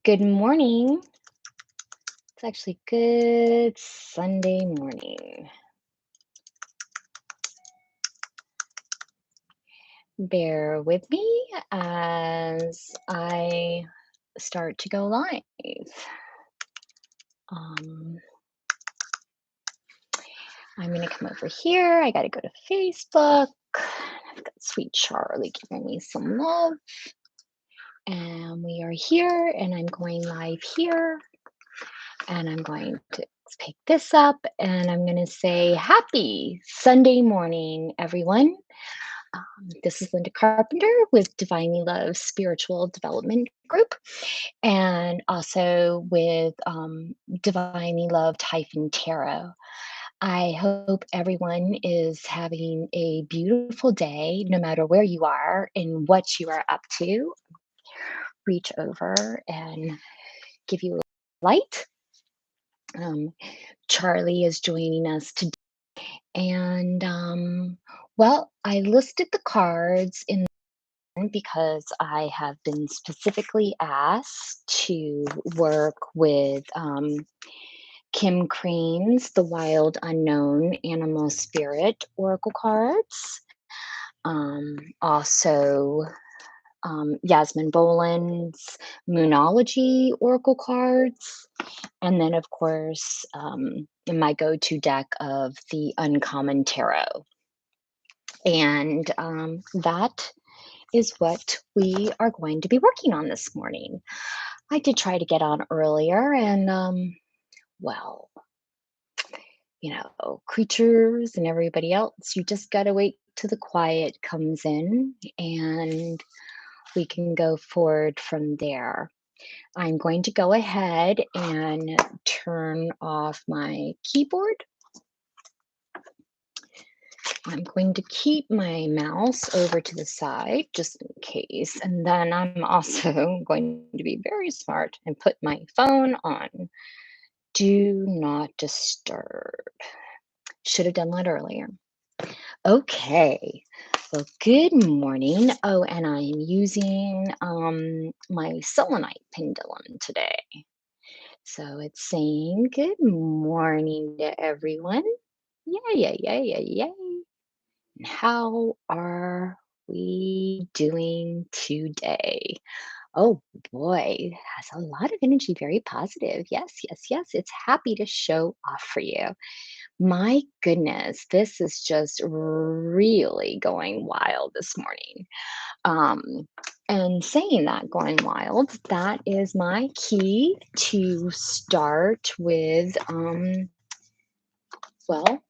Good morning. It's actually good Sunday morning. Bear with me as I start to go live. Um, I'm going to come over here. I got to go to Facebook. I've got sweet Charlie giving me some love. And we are here, and I'm going live here. And I'm going to pick this up, and I'm going to say happy Sunday morning, everyone. This is Linda Carpenter with Divinely Love Spiritual Development Group, and also with Divinely Loved Tarot. I hope everyone is having a beautiful day, no matter where you are and what you are up to. Reach over and give you a light. Charlie is joining us today. And well, I listed the cards in because I have been specifically asked to work with Kim Crane's The Wild Unknown Animal Spirit Oracle cards. Also, Yasmin Boland's Moonology Oracle cards. And then, of course, in my go to deck of the Uncommon Tarot. And that is what we are going to be working on this morning. I did try to get on earlier, and well, creatures and everybody else, you just got to wait till the quiet comes in and we can go forward from there. I'm going to go ahead and turn off my keyboard. I'm going to keep my mouse over to the side just in case. And then I'm also going to be very smart and put my phone on do not disturb. Should have done that earlier. Okay. Well, good morning. Oh, and I am using my selenite pendulum today. So it's saying good morning to everyone. Yay. How are we doing today? Oh boy, has a lot of energy, very positive. Yes. It's happy to show off for you. My goodness, this is just really going wild this morning. Um, and saying that going wild, that is my key to start with, well,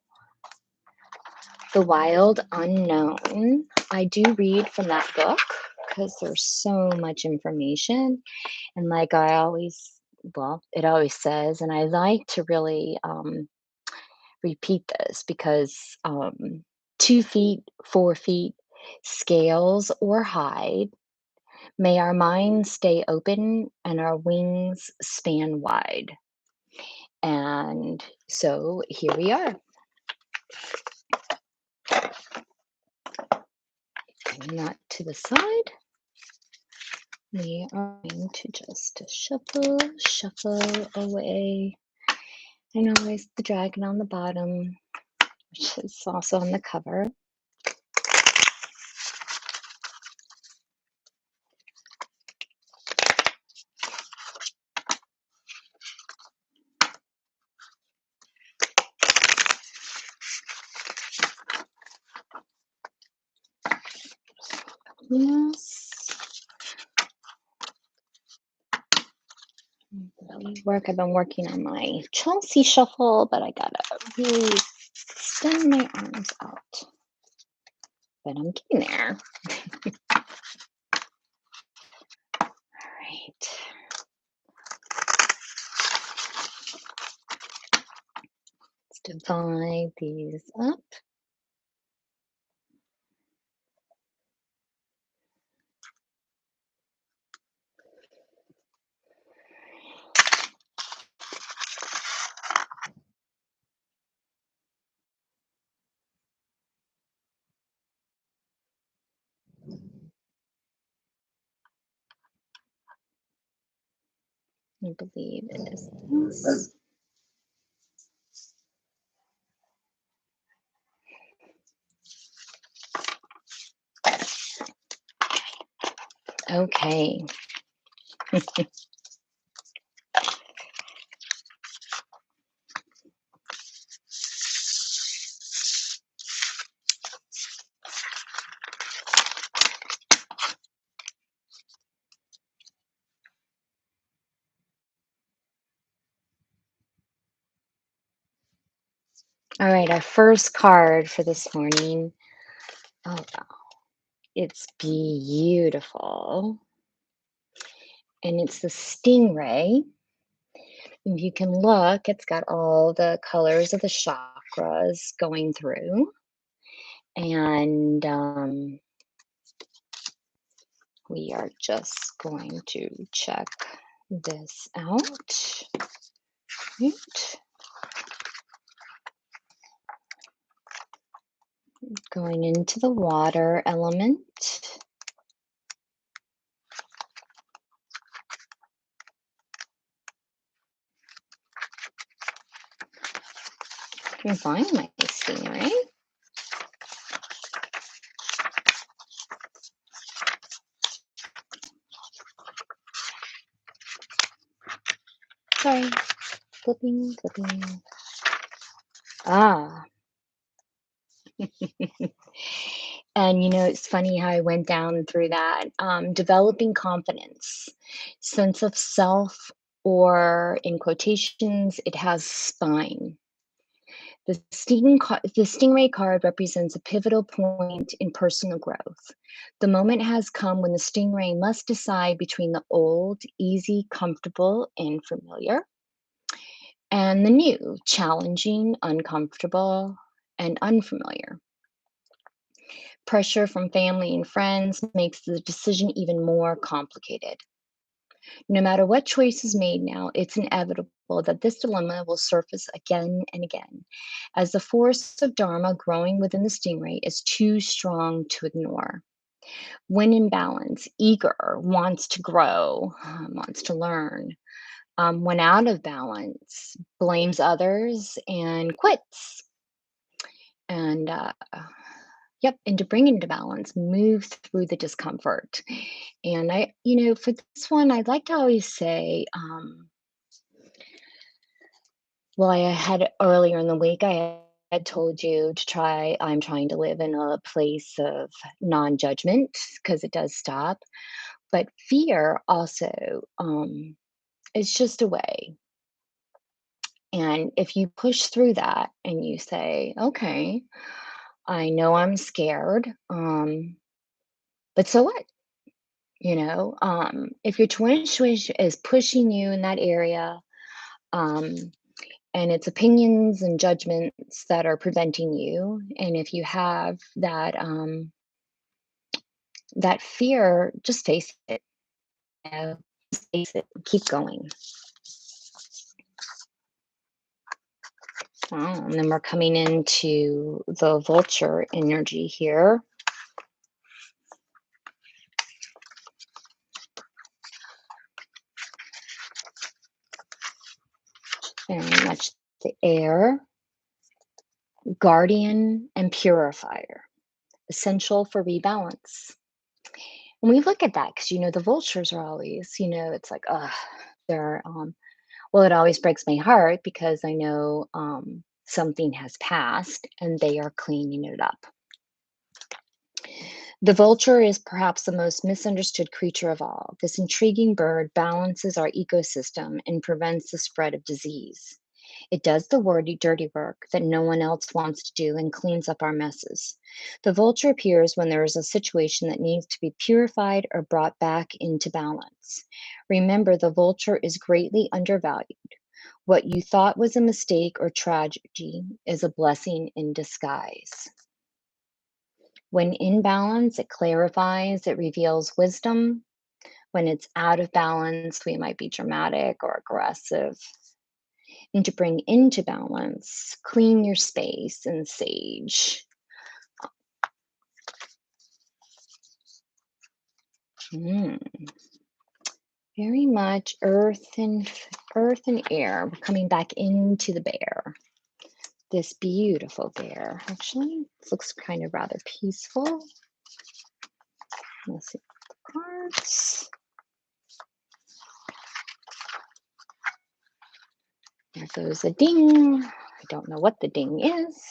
The Wild Unknown. I do read from that book because there's so much information. And like I always, well, it always says, and I like to really repeat this because 2 feet, 4 feet, scales or hide, may our minds stay open and our wings span wide. And so here we are. Bring that to the side. We are going to just shuffle away. And always the dragon on the bottom, which is also on the cover. Yes. I've been working on my Chelsea shuffle, but I gotta really extend my arms out. But I'm getting there. All right. Let's divide these up. I believe it is this. Okay. All right, our first card for this morning. Oh, wow. It's beautiful. And it's the stingray. If you can look, it's got all the colors of the chakras going through. And we are just going to check this out. Right. Going into the water element. I can find my stingray. Sorry, flipping. Ah. And it's funny how I went down through that. Developing confidence, sense of self, or in quotations, it has spine. The stingray card represents a pivotal point in personal growth. The moment has come when the stingray must decide between the old, easy, comfortable, and familiar, and the new, challenging, uncomfortable, and unfamiliar. Pressure from family and friends makes the decision even more complicated. No matter what choice is made now, it's inevitable that this dilemma will surface again and again, as the force of Dharma growing within the stingray is too strong to ignore. When in balance, eager, wants to grow, wants to learn. When out of balance, blames others and quits. And yep, and to bring it into balance, move through the discomfort. And for this one, I'd like to always say, well, I had earlier in the week, I had told you to try, I'm trying to live in a place of non judgment because it does stop. But fear also is just a way. And if you push through that and you say, okay, I know I'm scared, but so what? If your twin is pushing you in that area, um, and it's opinions and judgments that are preventing you, and if you have that fear, just face it. Just face it. Keep going. Oh, and then we're coming into the vulture energy here. Very much the air, guardian, and purifier, essential for rebalance. When we look at that, because the vultures are always, it's like, they're, well, it always breaks my heart because I know something has passed and they are cleaning it up. The vulture is perhaps the most misunderstood creature of all. This intriguing bird balances our ecosystem and prevents the spread of disease. It does the dirty work that no one else wants to do and cleans up our messes. The vulture appears when there is a situation that needs to be purified or brought back into balance. Remember, the vulture is greatly undervalued. What you thought was a mistake or tragedy is a blessing in disguise. When in balance, it clarifies, it reveals wisdom. When it's out of balance, we might be dramatic or aggressive. And to bring into balance, clean your space and sage. Mm. Very much earth and air. We're coming back into the bear. This beautiful bear. Actually, this looks kind of rather peaceful. Let's see the cards. There goes a ding. I don't know what the ding is.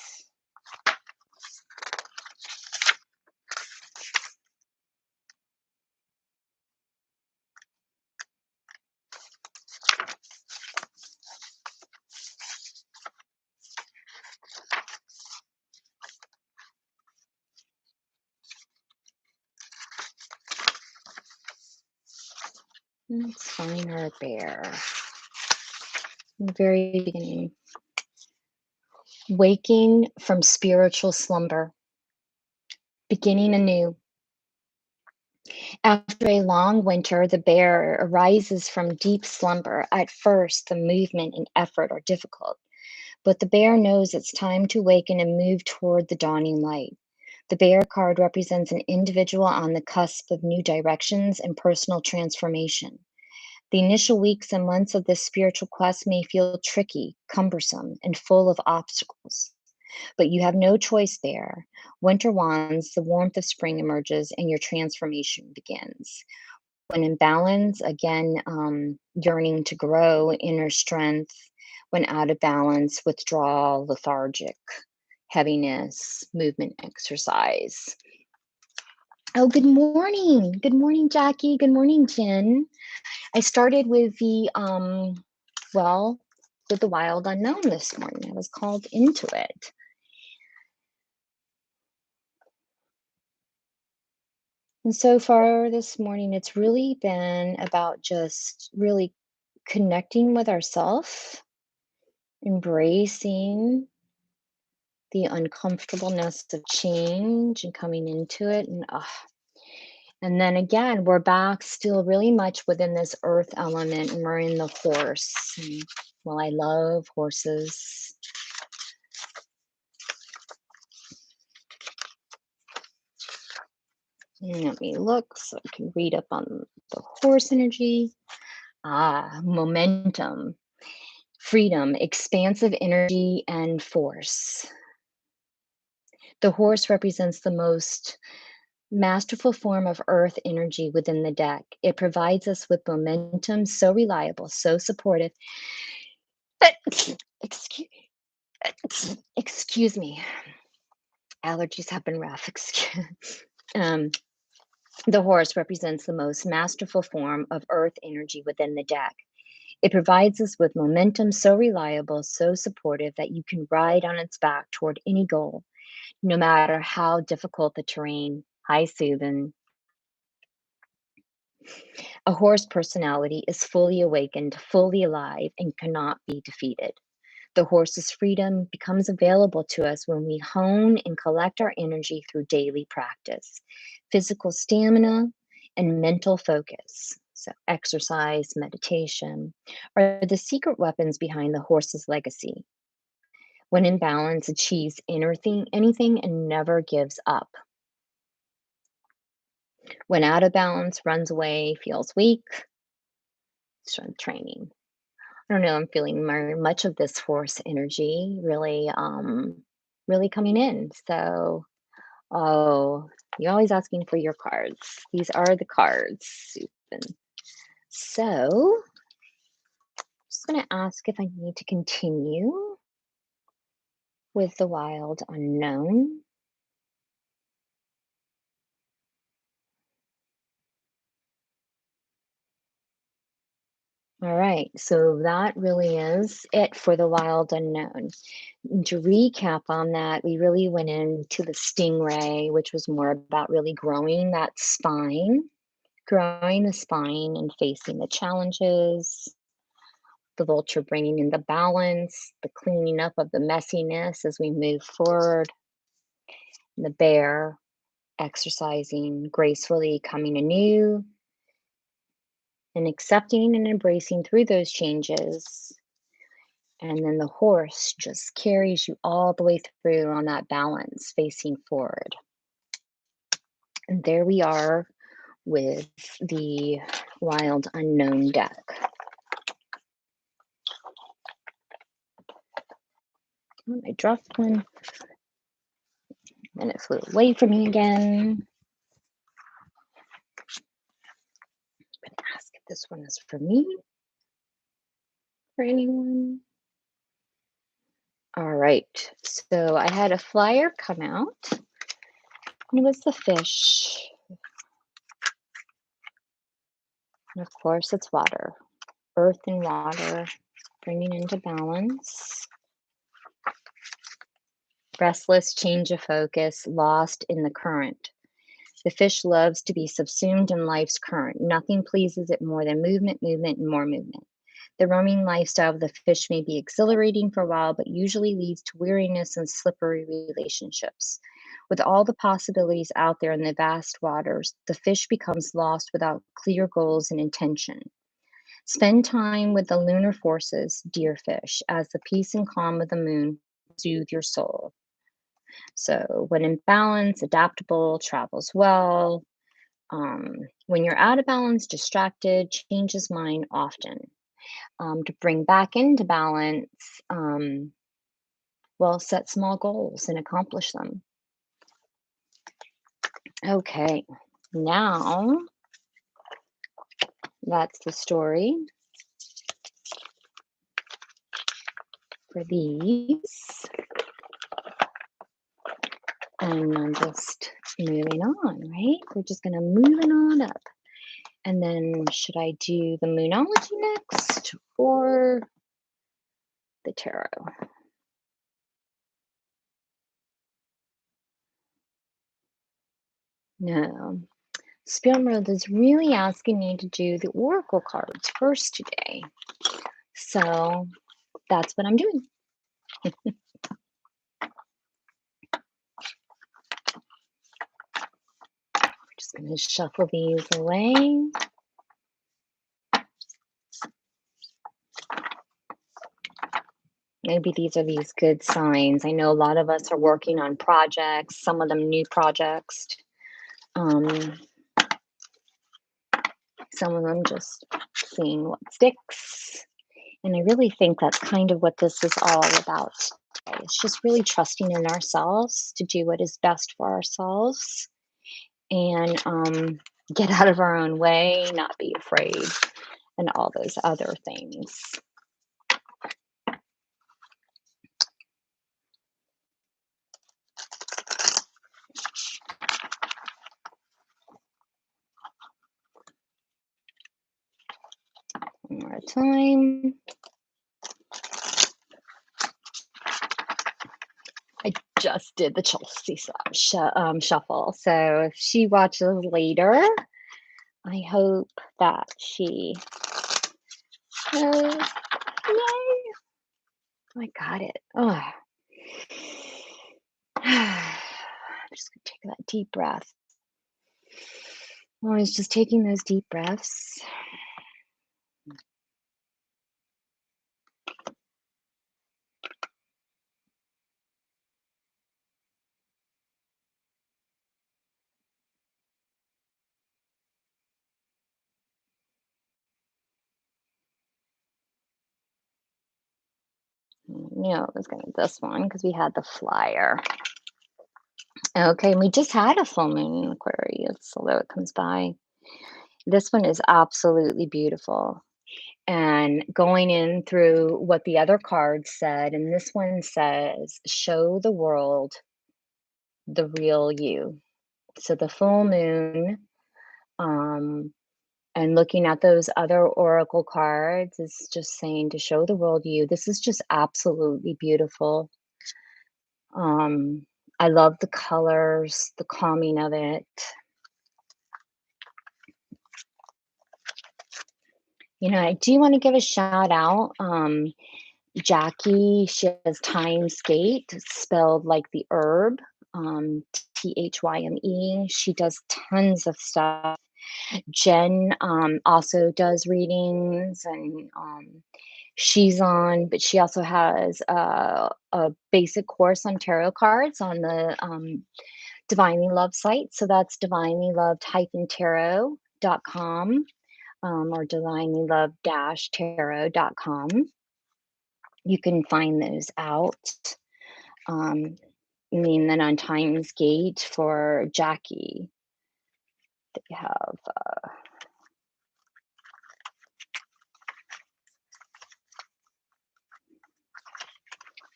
Let's find our bear. In the very beginning. Waking from spiritual slumber, beginning anew. After a long winter, the bear arises from deep slumber. At first, the movement and effort are difficult, but the bear knows it's time to awaken and move toward the dawning light. The bear card represents an individual on the cusp of new directions and personal transformation. The initial weeks and months of this spiritual quest may feel tricky, cumbersome, and full of obstacles. But you have no choice there. Winter wands, the warmth of spring emerges, and your transformation begins. When in balance, again, yearning to grow, inner strength. When out of balance, withdrawal, lethargic, heaviness, movement, exercise. Oh, good morning. Good morning, Jackie. Good morning, Jen. I started with well, with the wild unknown this morning. I was called into it. And so far this morning, it's really been about just really connecting with ourself, embracing the uncomfortableness of change and coming into it. And then again, we're back still really much within this earth element, and we're in the horse. And, well, I love horses. And let me look so I can read up on the horse energy. Momentum, freedom, expansive energy, and force. The horse represents the most masterful form of earth energy within the deck. It provides us with momentum so reliable, so supportive. excuse, excuse me. Allergies have been rough. um, the horse represents the most masterful form of earth energy within the deck. It provides us with momentum so reliable, so supportive that you can ride on its back toward any goal, no matter how difficult the terrain. Hi, Susan. A horse personality is fully awakened, fully alive, and cannot be defeated. The horse's freedom becomes available to us when we hone and collect our energy through daily practice, physical stamina, and mental focus. So, exercise, meditation are the secret weapons behind the horse's legacy. When in balance, achieves anything and never gives up. When out of balance, runs away, feels weak, strength training. I don't know, I'm feeling very much of this force energy really coming in. So, oh, you're always asking for your cards. These are the cards, Susan. So, just going to ask if I need to continue with the wild unknown. All right, so that really is it for the wild unknown. And to recap on that, we really went into the stingray, which was more about really growing the spine and facing the challenges, the vulture bringing in the balance, the cleaning up of the messiness as we move forward, the bear exercising gracefully, coming anew, and accepting and embracing through those changes. And then the horse just carries you all the way through on that balance, facing forward. And there we are with the Wild Unknown deck. Oh, I dropped one, and it flew away from me again. I'm gonna ask if this one is for me, for anyone. All right, so I had a flyer come out, and it was the fish. And of course, it's water, earth and water, bringing into balance. Restless, change of focus, lost in the current. The fish loves to be subsumed in life's current. Nothing pleases it more than movement, movement, and more movement. The roaming lifestyle of the fish may be exhilarating for a while, but usually leads to weariness and slippery relationships. With all the possibilities out there in the vast waters, the fish becomes lost without clear goals and intention. Spend time with the lunar forces, dear fish, as the peace and calm of the moon soothe your soul. So, when in balance, adaptable, travels well. When you're out of balance, distracted, changes mind often. To bring back into balance, well, set small goals and accomplish them. Okay, now that's the story for these. And I'm just moving on, right? We're just going to move it on up. And then should I do the Moonology next or the tarot? No. Spirit World is really asking me to do the Oracle cards first today. So that's what I'm doing. We're just going to shuffle these away. Maybe these are these good signs. I know a lot of us are working on projects, some of them new projects. Some of them just seeing what sticks. And I really think that's kind of what this is all about today. It's just really trusting in ourselves to do what is best for ourselves and get out of our own way, not be afraid, and all those other things. One more time. I just did the Chelsea shuffle. So if she watches later, I hope that she knows. Yay! I got it. Oh. I'm just going to take that deep breath. Always just taking those deep breaths. It was going to this one because we had the flyer. Okay, and we just had a full moon in Aquarius, although it comes by. This one is absolutely beautiful. And going in through what the other cards said, and this one says, show the world the real you. So the full moon, and looking at those other oracle cards is just saying to show the world you. This is just absolutely beautiful. I love the colors, the calming of it. I do want to give a shout out. Jackie, she has Time Skate, spelled like the herb, Thyme. She does tons of stuff. Jen also does readings, and she's on, but she also has a basic course on tarot cards on the Divinely Love site. So that's divinelylove-tarot.com, or divinelylove-tarot.com. You can find those out. Um, and then on Times Gate for Jackie, they have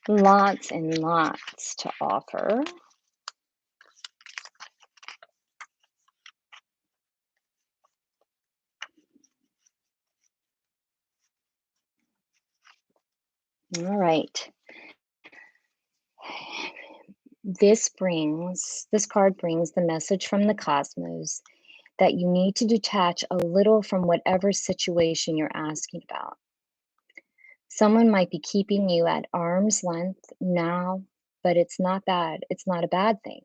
lots and lots to offer. All right. This card brings the message from the cosmos that you need to detach a little from whatever situation you're asking about. Someone might be keeping you at arm's length now, but it's not bad. It's not a bad thing.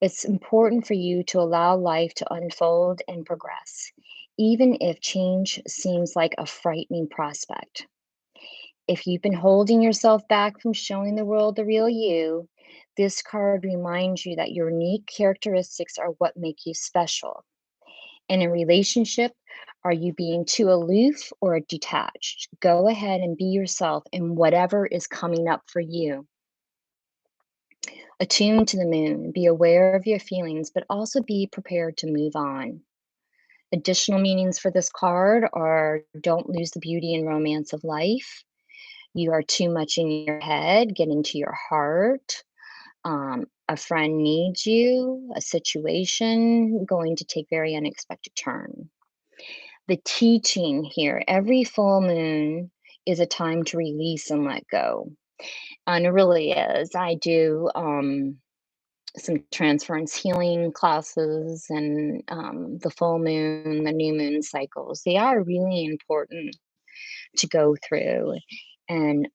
It's important for you to allow life to unfold and progress, even if change seems like a frightening prospect. If you've been holding yourself back from showing the world the real you, this card reminds you that your unique characteristics are what make you special. In a relationship, are you being too aloof or detached? Go ahead and be yourself in whatever is coming up for you. Attune to the moon, be aware of your feelings, but also be prepared to move on. Additional meanings for this card are: don't lose the beauty and romance of life. You are too much in your head, get into your heart. A friend needs you, a situation going to take very unexpected turn. The teaching here, every full moon is a time to release and let go. And it really is. I do some transference healing classes, and the full moon, the new moon cycles, they are really important to go through. And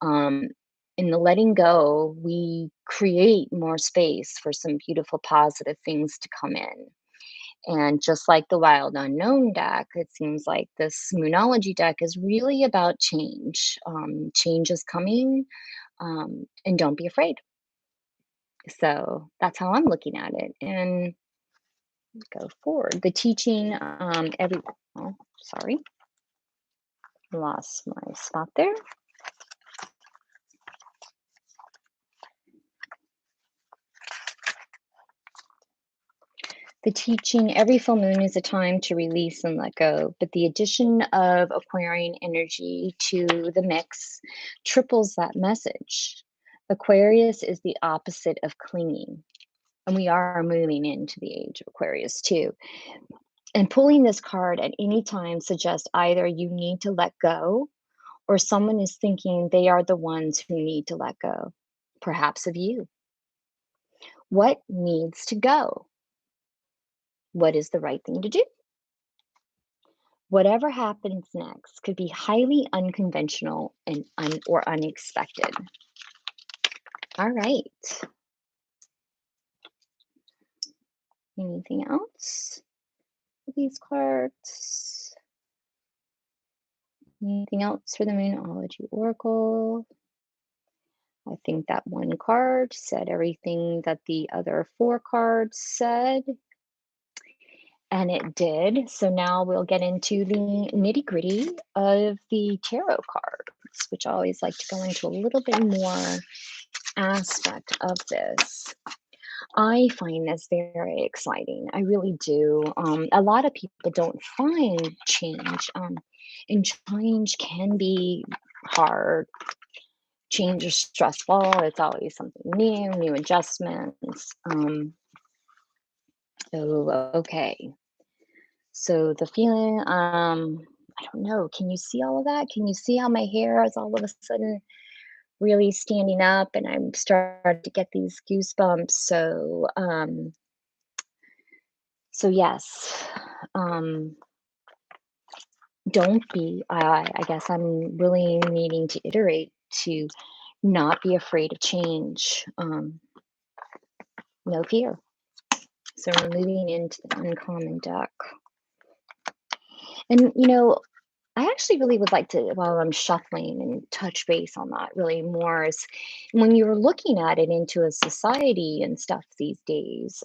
in the letting go, we create more space for some beautiful, positive things to come in. And just like the Wild Unknown deck, it seems like this Moonology deck is really about change. Change is coming, and don't be afraid. So that's how I'm looking at it. And go forward. The teaching, oh, sorry, lost my spot there. The teaching, every full moon is a time to release and let go, but the addition of Aquarian energy to the mix triples that message. Aquarius is the opposite of clinging, and we are moving into the age of Aquarius too. And pulling this card at any time suggests either you need to let go, or someone is thinking they are the ones who need to let go, perhaps of you. What needs to go? What is the right thing to do? Whatever happens next could be highly unconventional and or unexpected. All right. Anything else for these cards? Anything else for the Moonology Oracle? I think that one card said everything that the other four cards said. And it did. So now we'll get into the nitty gritty of the tarot cards, which I always like to go into a little bit more aspect of this. I find this very exciting. I really do. A lot of people don't find change, and change can be hard. Change is stressful. It's always something new, new adjustments. Okay. So the feeling, I don't know. Can you see all of that? Can you see how my hair is all of a sudden really standing up, and I'm starting to get these goosebumps? So yes, um, don't be. I guess I'm really needing to iterate to not be afraid of change. No fear. So we're moving into the uncommon deck, and I actually really would like to, while I'm shuffling and touch base on that really more, is when you're looking at it into a society and stuff these days,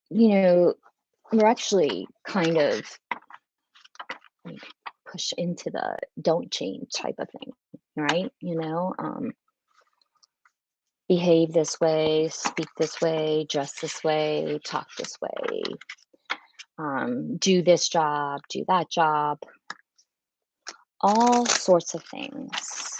you know, we're actually kind of like push into the don't change type of thing, right? Behave this way, speak this way, dress this way, talk this way, do this job, do that job, all sorts of things.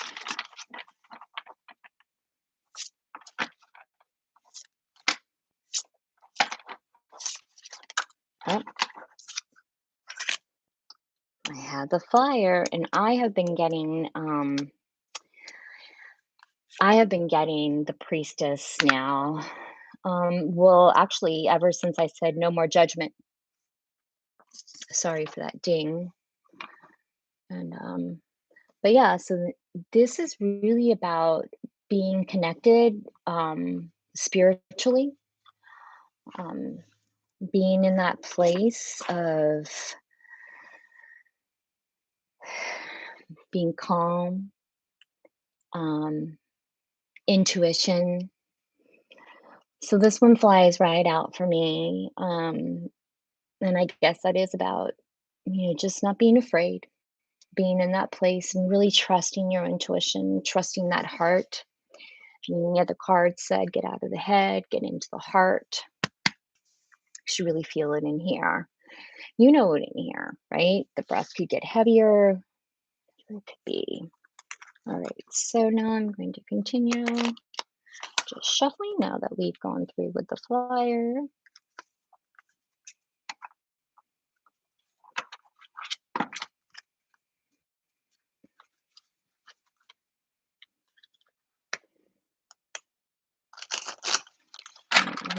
Oh, I had the flyer, and I have been getting the priestess now. Well, actually, ever since I said no more judgment. Sorry for that ding. And but yeah, so this is really about being connected spiritually, um, being in that place of being calm, um, intuition. So this one flies right out for me. And I guess that is about, just not being afraid, being in that place and really trusting your intuition, trusting that heart. And the other card said, get out of the head, get into the heart. You should really feel it in here. You know it in here, right? The breath could get heavier. It could be. All right. So now I'm going to continue just shuffling now that we've gone through with the flyer.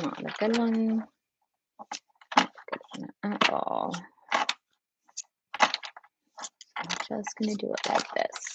Not a good one. Not a good one at all. I'm just going to do it like this.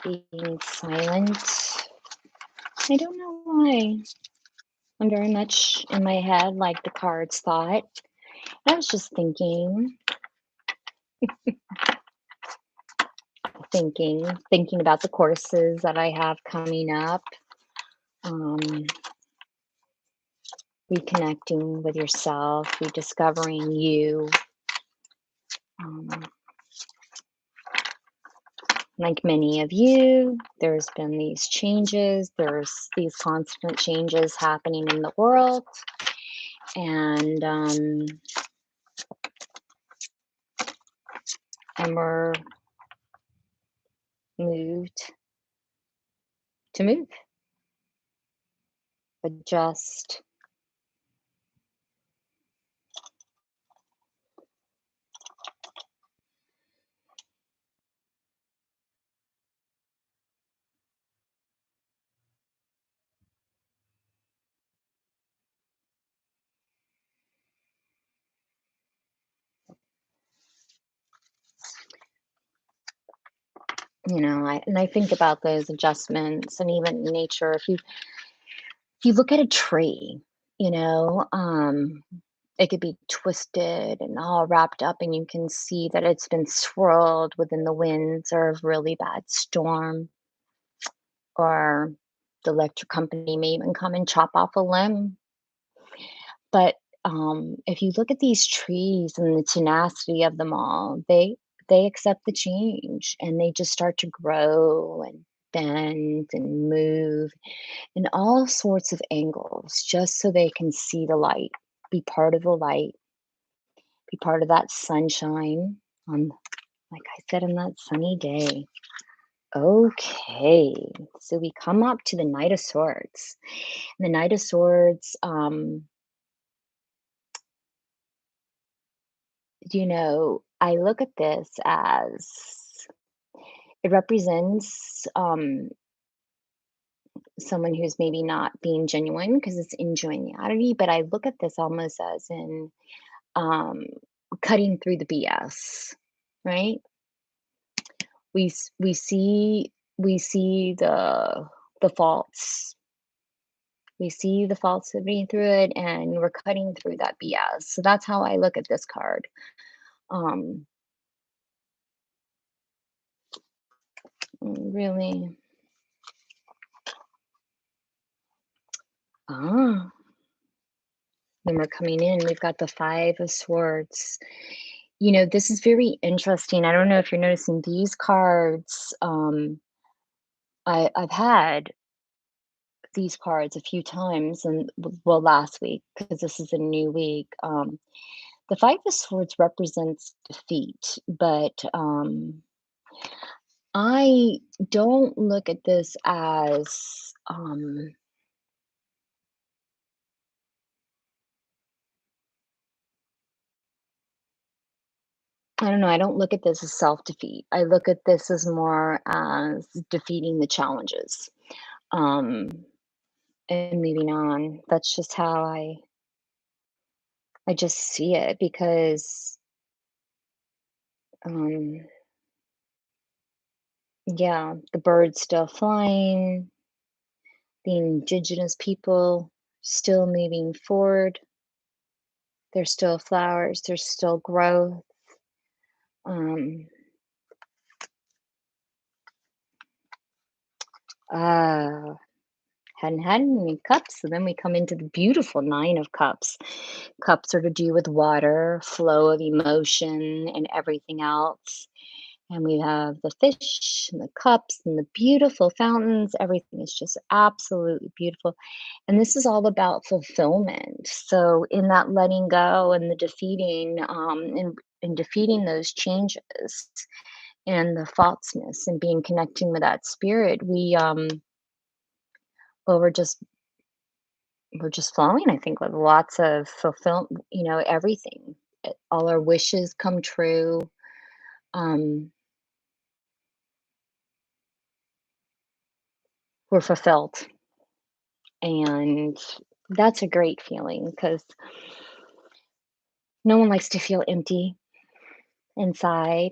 Being silent. I don't know why. I'm very much in my head, like the cards thought. I was just thinking about the courses that I have coming up. Um, Reconnecting with yourself, rediscovering you. Um, like many of you, there's been these changes, there's these constant changes happening in the world. And we're moved to move, adjust. I think about those adjustments, and even in nature. If you look at a tree, you know, um, it could be twisted and all wrapped up, and you can see that it's been swirled within the winds or a really bad storm, or the electric company may even come and chop off a limb. But if you look at these trees and the tenacity of them all, they accept the change and they just start to grow, and bend and move in all sorts of angles just so they can see the light, be part of the light, be part of that sunshine on, like I said, on that sunny day. Okay, so we come up to the Knight of Swords. The Knight of Swords, I look at this as it represents someone who's maybe not being genuine because it's ingenuity, but I look at this almost as in um, cutting through the BS, right? We see the faults. We see the faults being through it, and we're cutting through that BS. So that's how I look at this card. Um, really. Ah, then we're coming in. We've got the Five of Swords. This is very interesting. I don't know if you're noticing these cards. I've had these cards a few times, and well, last week because this is a new week. The Five of Swords represents defeat, but I don't look at this as I don't know. I don't look at this as self defeat. I look at this as more as defeating the challenges. Um, and moving on. That's just how I just see it because um yeah, the birds still flying, the indigenous people still moving forward. There's still flowers, there's still growth. Um uh hadn't had any cups. So then we come into the beautiful Nine of Cups. Cups are to do with water, flow of emotion, and everything else. And we have the fish and the cups and the beautiful fountains. Everything is just absolutely beautiful. And this is all about fulfillment. So, in that letting go and the defeating, in defeating those changes and the falseness and being connecting with that spirit, well, we're just flowing. I think with lots of fulfillment. Everything. All our wishes come true. Um, we're fulfilled. And that's a great feeling because no one likes to feel empty inside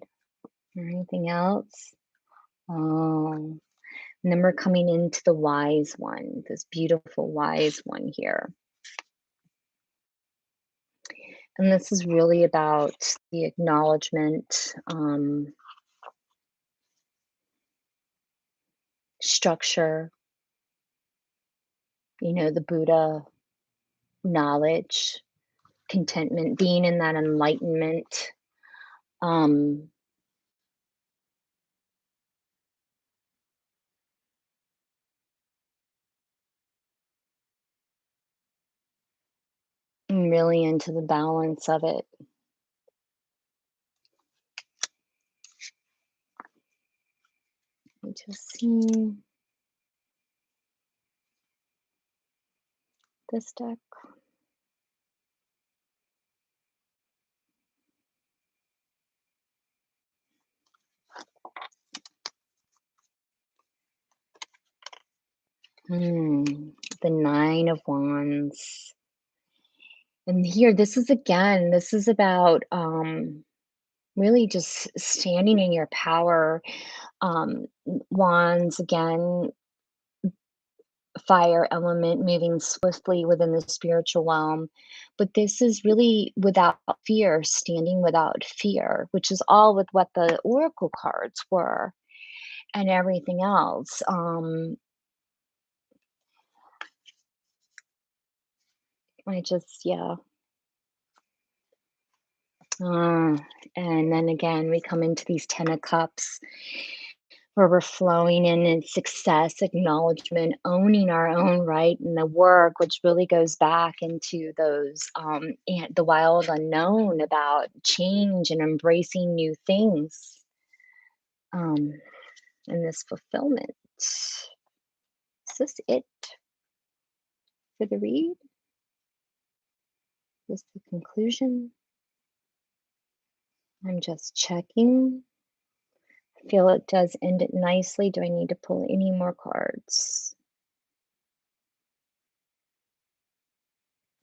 or anything else. Um, and then we're coming into the wise one, this beautiful wise one here. And this is really about the acknowledgement, structure, the Buddha knowledge, contentment, being in that enlightenment. Um, I'm really into the balance of it. Let me just see this deck. Hmm, the Nine of Wands. And here, this is about really just standing in your power. Wands, again, fire element moving swiftly within the spiritual realm. But this is really without fear, standing without fear, which is all with what the oracle cards were and everything else. Yeah. Uh, and then again, we come into these Ten of Cups. where we're flowing in success, acknowledgement, owning our own right in the work, which really goes back into those and the wild unknown about change and embracing new things, um, and this fulfillment. Is this it for the read? Is this the conclusion? I'm just checking. Feel it does end it nicely. Do I need to pull any more cards?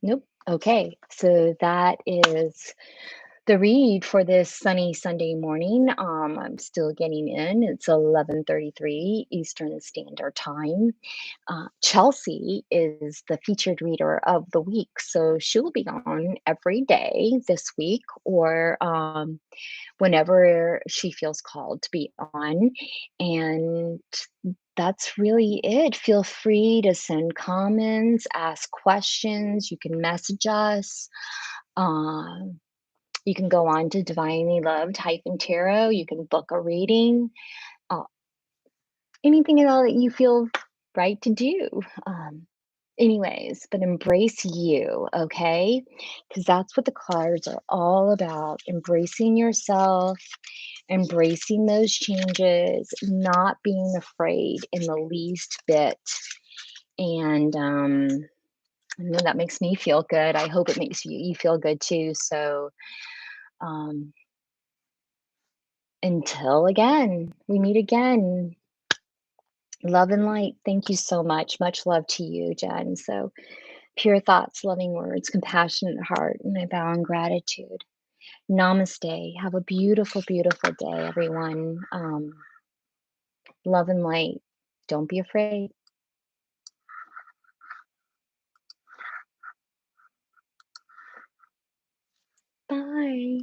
Nope. Okay, so that is the read for this sunny Sunday morning. I'm still getting in. It's 11:33 Eastern Standard Time. Chelsea is the featured reader of the week, so she'll be on every day this week, or whenever she feels called to be on. And that's really it. Feel free to send comments, ask questions. You can message us. Um, you can go on to Divinely Loved hyphen tarot. You can book a reading. Uh, Anything at all that you feel right to do. Um, Anyways, but embrace you, okay? Because that's what the cards are all about. Embracing yourself, embracing those changes, not being afraid in the least bit. And I know that makes me feel good. I hope it makes you feel good too. So um, until again, we meet again. Love and light. Thank you so much. Much love to you, Jen. So pure thoughts, loving words, compassionate heart, and I bow in gratitude. Namaste. Have a beautiful, beautiful day, everyone. Love and light. Don't be afraid. Bye.